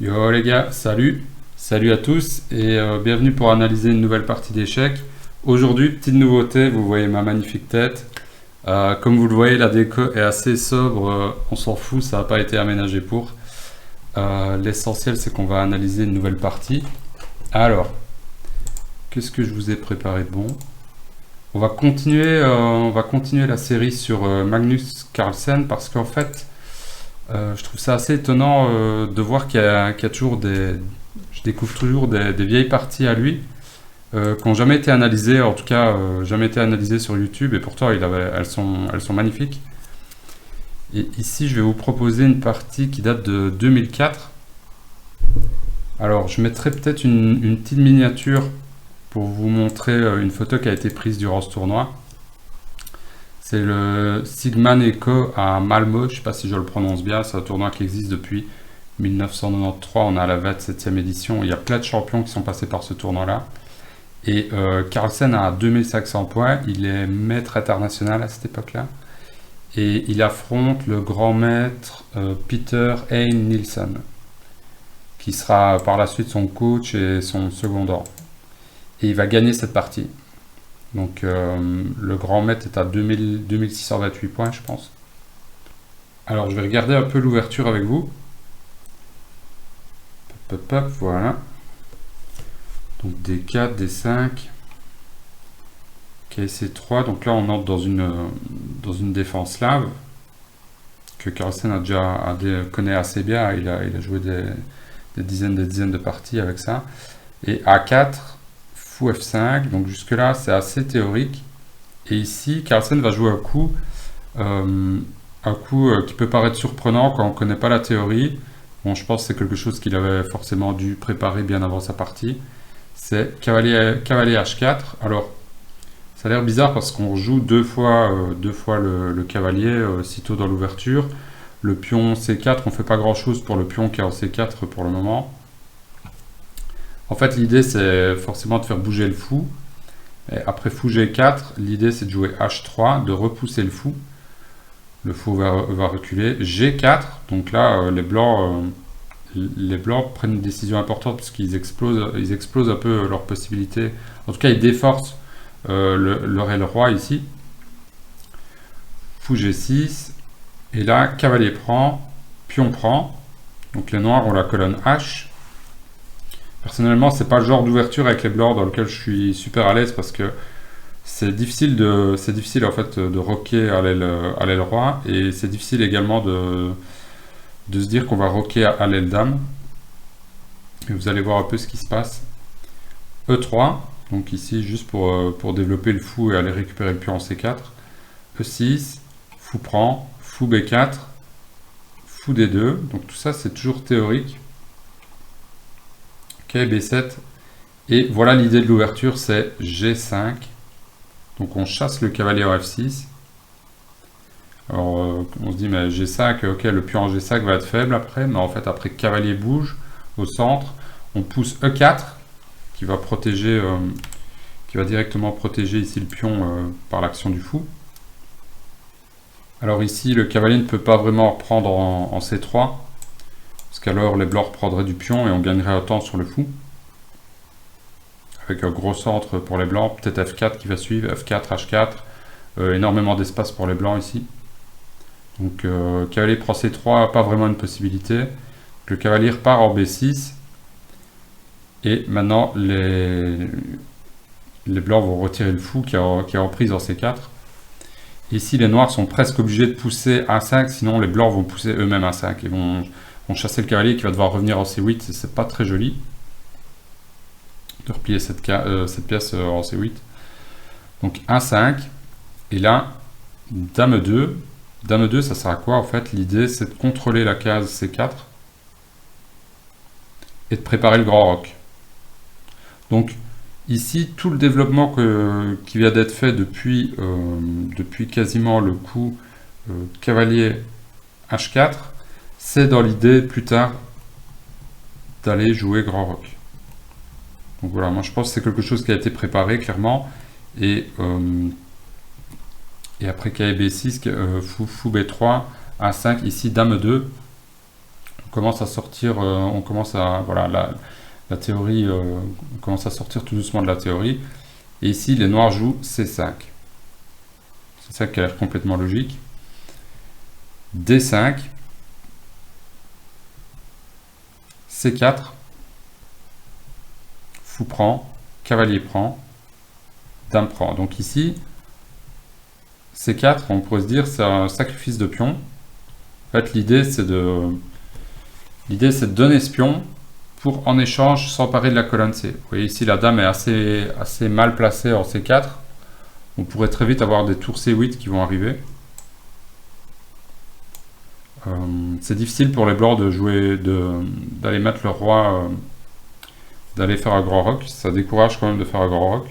Yo les gars, salut à tous et bienvenue pour analyser une nouvelle partie d'échecs. Aujourd'hui, petite nouveauté, vous voyez ma magnifique tête. Comme vous le voyez, la déco est assez sobre, on s'en fout, ça n'a pas été aménagé pour. L'essentiel c'est qu'on va analyser une nouvelle partie. Alors, qu'est-ce que je vous ai préparé de bon? On va continuer la série sur Magnus Carlsen parce qu'en fait, je trouve ça assez étonnant de voir qu'il y a toujours des... Je découvre toujours des vieilles parties à lui qui n'ont jamais été analysées, en tout cas jamais été analysées sur YouTube, et pourtant elles sont magnifiques. Et ici, je vais vous proposer une partie qui date de 2004. Alors, je mettrai peut-être une petite miniature pour vous montrer une photo qui a été prise durant ce tournoi. C'est le Sigman Echo à Malmö, je ne sais pas si je le prononce bien, c'est un tournoi qui existe depuis 1993, on est à la 27e édition, il y a plein de champions qui sont passés par ce tournoi-là. Et Carlsen a 2500 points, il est maître international à cette époque-là. Et il affronte le grand maître Peter Hein Nielsen, qui sera par la suite son coach et son secondant. Et il va gagner cette partie. Donc le grand maître est à 2628 points, je pense. Alors je vais regarder un peu l'ouverture avec vous. Hop, hop, hop, voilà. Donc D4, D5, KC3. Donc là on entre dans une défense slave que Carlsen connaît assez bien. Il a joué des dizaines de parties avec ça. Et A4, fou F5. Donc jusque là c'est assez théorique. Et ici Carlsen va jouer un coup qui peut paraître surprenant quand on ne connaît pas la théorie. Bon, je pense que c'est quelque chose qu'il avait forcément dû préparer bien avant sa partie. C'est cavalier H4. Alors, ça a l'air bizarre parce qu'on joue deux fois le cavalier sitôt dans l'ouverture. Le pion C4, on ne fait pas grand chose pour le pion qui est en C4 pour le moment. En fait, l'idée c'est forcément de faire bouger le fou. Et après fou G4, l'idée c'est de jouer H3, de repousser le fou. Le fou va reculer. G4, donc là les blancs prennent une décision importante parce qu'ils explosent un peu leurs possibilités. En tout cas, ils déforcent leur aile roi ici. Fou G6. Et là, cavalier prend, pion prend. Donc les noirs ont la colonne H. Personnellement, c'est pas le genre d'ouverture avec les blancs dans lequel je suis super à l'aise parce que c'est difficile en fait de roquer à l'aile roi, et c'est difficile également de se dire qu'on va roquer à l'aile dame. Et vous allez voir un peu ce qui se passe. E3, donc ici juste pour développer le fou et aller récupérer le pion en C4. E6, fou prend, fou B4, fou D2, donc tout ça c'est toujours théorique. Ok, B7, et voilà l'idée de l'ouverture, c'est G5. Donc on chasse le cavalier en F6. Alors on se dit mais G5, ok, le pion en G5 va être faible après, mais en fait après cavalier bouge au centre, on pousse E4 qui va protéger, qui va directement protéger ici le pion par l'action du fou. Alors ici le cavalier ne peut pas vraiment reprendre en C3, parce qu'alors les blancs reprendraient du pion et on gagnerait un temps sur le fou. Avec un gros centre pour les blancs, peut-être F4 qui va suivre, F4, H4, énormément d'espace pour les blancs ici. Donc cavalier prend C3, pas vraiment une possibilité. Le cavalier repart en B6, et maintenant les blancs vont retirer le fou qui est en prise en C4. Ici les noirs sont presque obligés de pousser A5, sinon les blancs vont pousser eux-mêmes A5 et vont chasser le cavalier qui va devoir revenir en C8, c'est pas très joli de replier cette pièce en C8. Donc 1-5, et là, Dame 2. Dame 2, ça sert à quoi en fait? L'idée, c'est de contrôler la case C4 et de préparer le grand roc. Donc ici, tout le développement qui vient d'être fait depuis quasiment le coup cavalier H4, c'est dans l'idée plus tard d'aller jouer grand roc. Donc voilà, moi je pense que c'est quelque chose qui a été préparé clairement. Et après cavalier B6, fou B3, A5, ici Dame 2. On commence à sortir, on commence à, voilà, la théorie, on commence à sortir tout doucement de la théorie. Et ici, les noirs jouent C5. C'est ça qui a l'air complètement logique. D5, C4, fou prend, cavalier prend, dame prend. Donc ici, C4, on pourrait se dire, c'est un sacrifice de pion. En fait, l'idée, c'est de donner ce pion pour, en échange, s'emparer de la colonne C. Vous voyez ici, la dame est assez mal placée en C4. On pourrait très vite avoir des tours C8 qui vont arriver. C'est difficile pour les blancs de jouer, d'aller mettre le roi, d'aller faire un grand roc. Ça décourage quand même de faire un grand roc.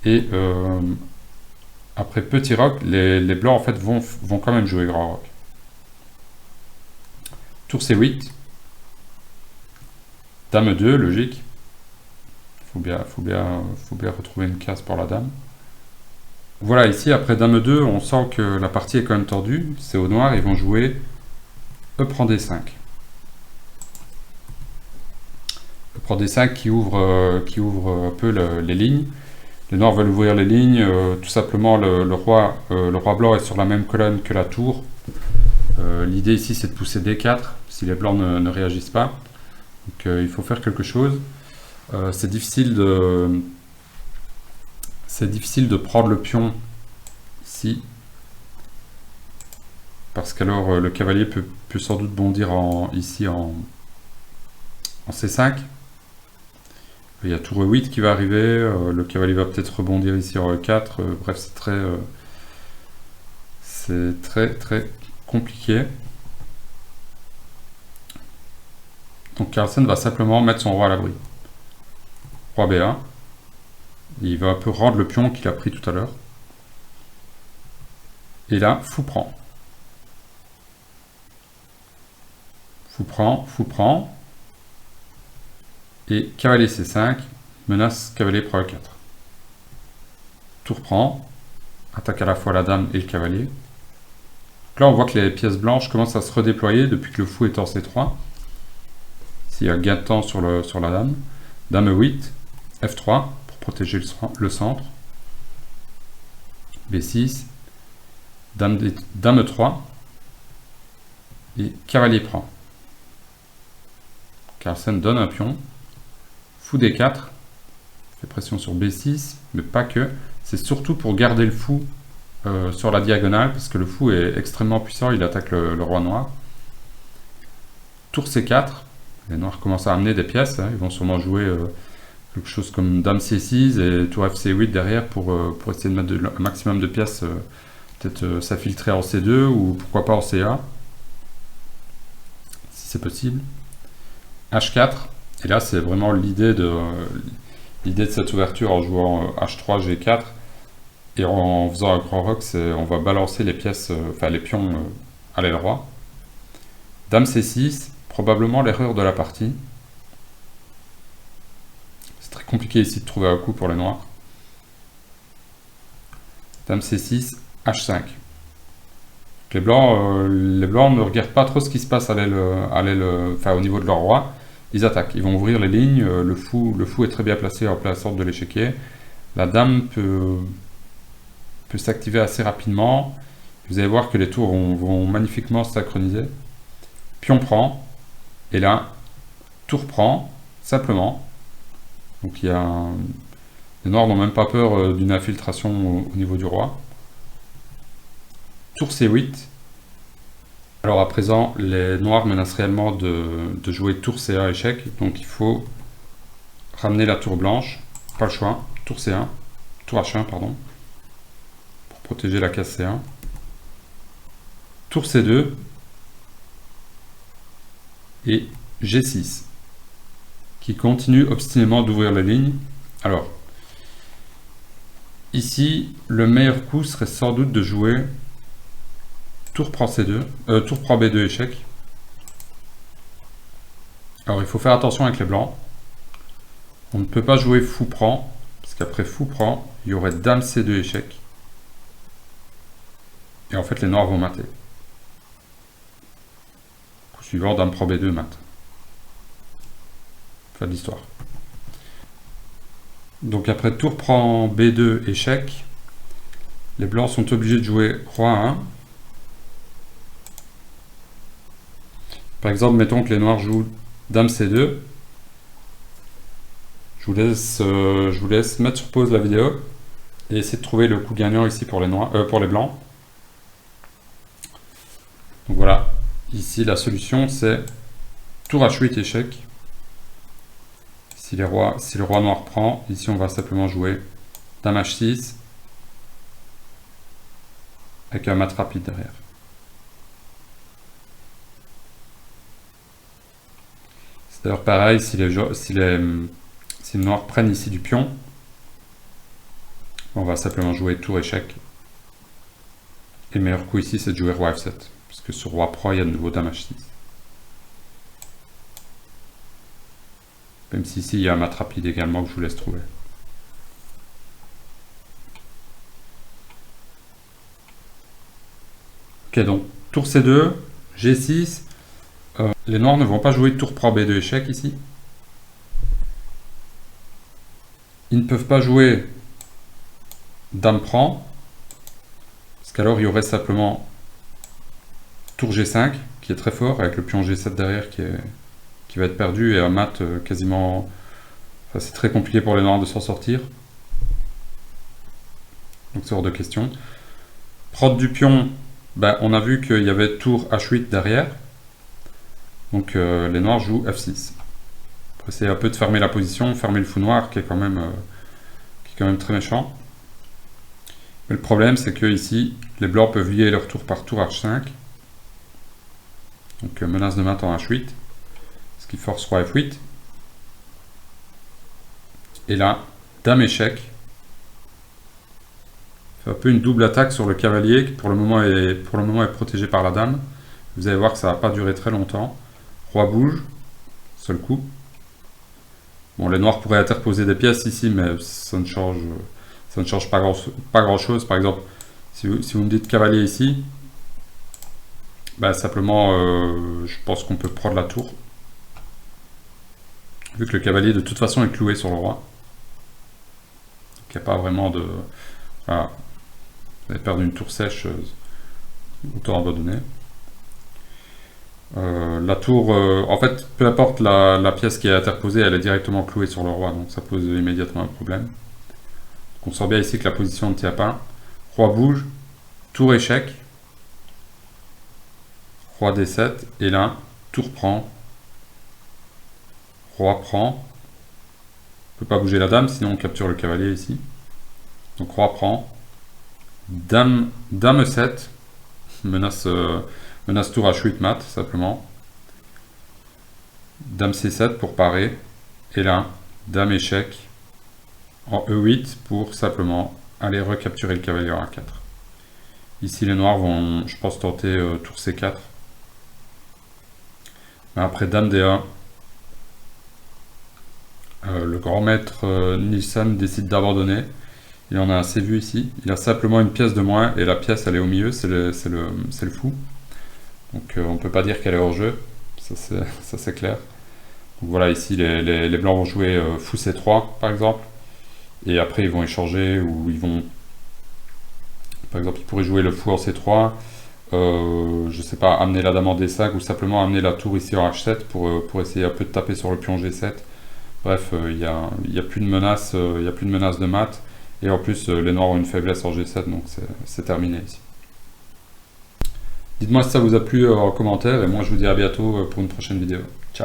Et après petit roc, les blancs en fait vont quand même jouer grand roc. Tour C8. Dame 2, logique. Faut bien retrouver une case pour la dame. Voilà, ici, après Dame 2, on sent que la partie est quand même tordue. C'est au noir, ils vont jouer E prend D5. E prend D5 qui ouvre un peu les lignes. Les noirs veulent ouvrir les lignes. Tout simplement, le roi blanc est sur la même colonne que la tour. L'idée ici, c'est de pousser D4 si les blancs ne réagissent pas. Donc, il faut faire quelque chose. C'est difficile de prendre le pion ici, parce qu'alors le cavalier peut sans doute bondir ici en C5. Il y a tour E8 qui va arriver, le cavalier va peut-être rebondir ici en E4, bref c'est très compliqué. Donc Carlsen va simplement mettre son roi à l'abri. Roi B1. Il va un peu rendre le pion qu'il a pris tout à l'heure. Et là, fou prend. Fou prend. Et cavalier C5, menace cavalier prend E4. Tour prend, attaque à la fois la dame et le cavalier. Donc là, on voit que les pièces blanches commencent à se redéployer depuis que le fou est en C3. S'il y a gain de temps sur la dame. Dame E8, F3 pour protéger le centre. B6, dame E3 et cavalier prend. Carlsen donne un pion. Fou D4, fait pression sur B6, mais pas que. C'est surtout pour garder le fou sur la diagonale, parce que le fou est extrêmement puissant, il attaque le roi noir. Tour C4, les noirs commencent à amener des pièces, hein, ils vont sûrement jouer quelque chose comme dame C6 et tour FC8 derrière pour essayer de mettre un maximum de pièces, peut-être s'infiltrer en C2 ou pourquoi pas en C1, si c'est possible. H4, et là c'est vraiment l'idée de cette ouverture en jouant H3, G4, et en faisant un grand roc, on va balancer les pièces, enfin les pions à l'aile roi. Dame C6, probablement l'erreur de la partie. C'est très compliqué ici de trouver un coup pour les noirs. Dame C6, H5. Les blancs ne regardent pas trop ce qui se passe à l'aile, au niveau de leur roi. Ils attaquent, ils vont ouvrir les lignes. Le fou est très bien placé en plein centre de l'échiquier. La dame peut s'activer assez rapidement. Vous allez voir que les tours vont magnifiquement se synchroniser. Pion prend, et là, tour prend, simplement. Donc les noirs n'ont même pas peur d'une infiltration au niveau du roi. Tour C8. Alors à présent, les noirs menacent réellement de jouer tour C1 échec, donc il faut ramener la tour blanche, pas le choix, tour C1, tour H1 pardon, pour protéger la case C1. Tour C2 et G6, qui continue obstinément d'ouvrir la ligne. Alors, ici, le meilleur coup serait sans doute de jouer tour prend C2, tour prend B2 échec. Alors il faut faire attention avec les blancs. On ne peut pas jouer fou prend, parce qu'après fou prend, il y aurait dame C2 échec. Et en fait les noirs vont mater. Coup suivant dame prend B2 mat. Fin de l'histoire. Donc après tour prend B2 échec, les blancs sont obligés de jouer roi 1. Par exemple, mettons que les noirs jouent dame C2. Je vous laisse mettre sur pause la vidéo et essayer de trouver le coup gagnant ici pour les blancs. Donc voilà, ici la solution c'est tour H8 échec. Si le roi noir prend, ici on va simplement jouer dame H6 avec un mat rapide derrière. C'est d'ailleurs pareil si les noirs prennent ici du pion, on va simplement jouer tour échec. Et le meilleur coup ici c'est de jouer roi F7, parce que sur roi prend il y a de nouveau dame H6. Même si ici il y a un mat rapide également que je vous laisse trouver. Ok, donc tour C2, G6. Les noirs ne vont pas jouer tour prend B2 échec ici. Ils ne peuvent pas jouer dame prend, parce qu'alors il y aurait simplement tour G5 qui est très fort avec le pion G7 derrière qui va être perdu et un mat quasiment... Enfin, c'est très compliqué pour les noirs de s'en sortir. Donc c'est hors de question. Prod du pion, ben, on a vu qu'il y avait tour H8 derrière. Donc les noirs jouent F6. Pour essayer un peu de fermer la position, fermer le fou noir qui est quand même très méchant. Mais le problème c'est que ici, les blancs peuvent lier leur tour par tour H5. Donc menace de mat en H8. Ce qui force roi F8. Et là, dame échec. Fait un peu une double attaque sur le cavalier qui pour le moment est protégé par la dame. Vous allez voir que ça ne va pas durer très longtemps. Roi bouge, seul coup. Bon, les noirs pourraient interposer des pièces ici, mais ça ne change pas grand chose. Par exemple, si vous me dites cavalier ici, bah, simplement, je pense qu'on peut prendre la tour. Vu que le cavalier de toute façon est cloué sur le roi. Donc il n'y a pas vraiment de... Voilà. Vous avez perdu une tour sèche, autant abandonner. La tour, en fait, peu importe la pièce qui est interposée, elle est directement clouée sur le roi, donc ça pose immédiatement un problème. Donc on sent bien ici que la position ne tient pas. Roi bouge, tour échec, roi D7, et là, tour prend, roi prend. On ne peut pas bouger la dame, sinon on capture le cavalier ici. Donc roi prend, dame E7, menace tour H8 mat, simplement. Dame C7 pour parer. Et là, dame échec en E8 pour simplement aller recapturer le cavalier en A4. Ici, les noirs vont, je pense, tenter tour C4. Mais après dame D1, le grand maître Nielsen décide d'abandonner. Il en a assez vu ici. Il a simplement une pièce de moins et la pièce elle est au milieu, c'est le fou. Donc on ne peut pas dire qu'elle est hors jeu, ça c'est clair. Donc voilà, ici les blancs vont jouer fou C3 par exemple. Et après ils vont échanger ou ils vont... Par exemple ils pourraient jouer le fou en C3. Je sais pas, amener la dame en D5 ou simplement amener la tour ici en H7 pour essayer un peu de taper sur le pion G7. Bref, il n'y a plus de menace, de mat. Et en plus, les noirs ont une faiblesse en G7, donc c'est terminé ici. Dites-moi si ça vous a plu en commentaire, et moi je vous dis à bientôt pour une prochaine vidéo. Ciao!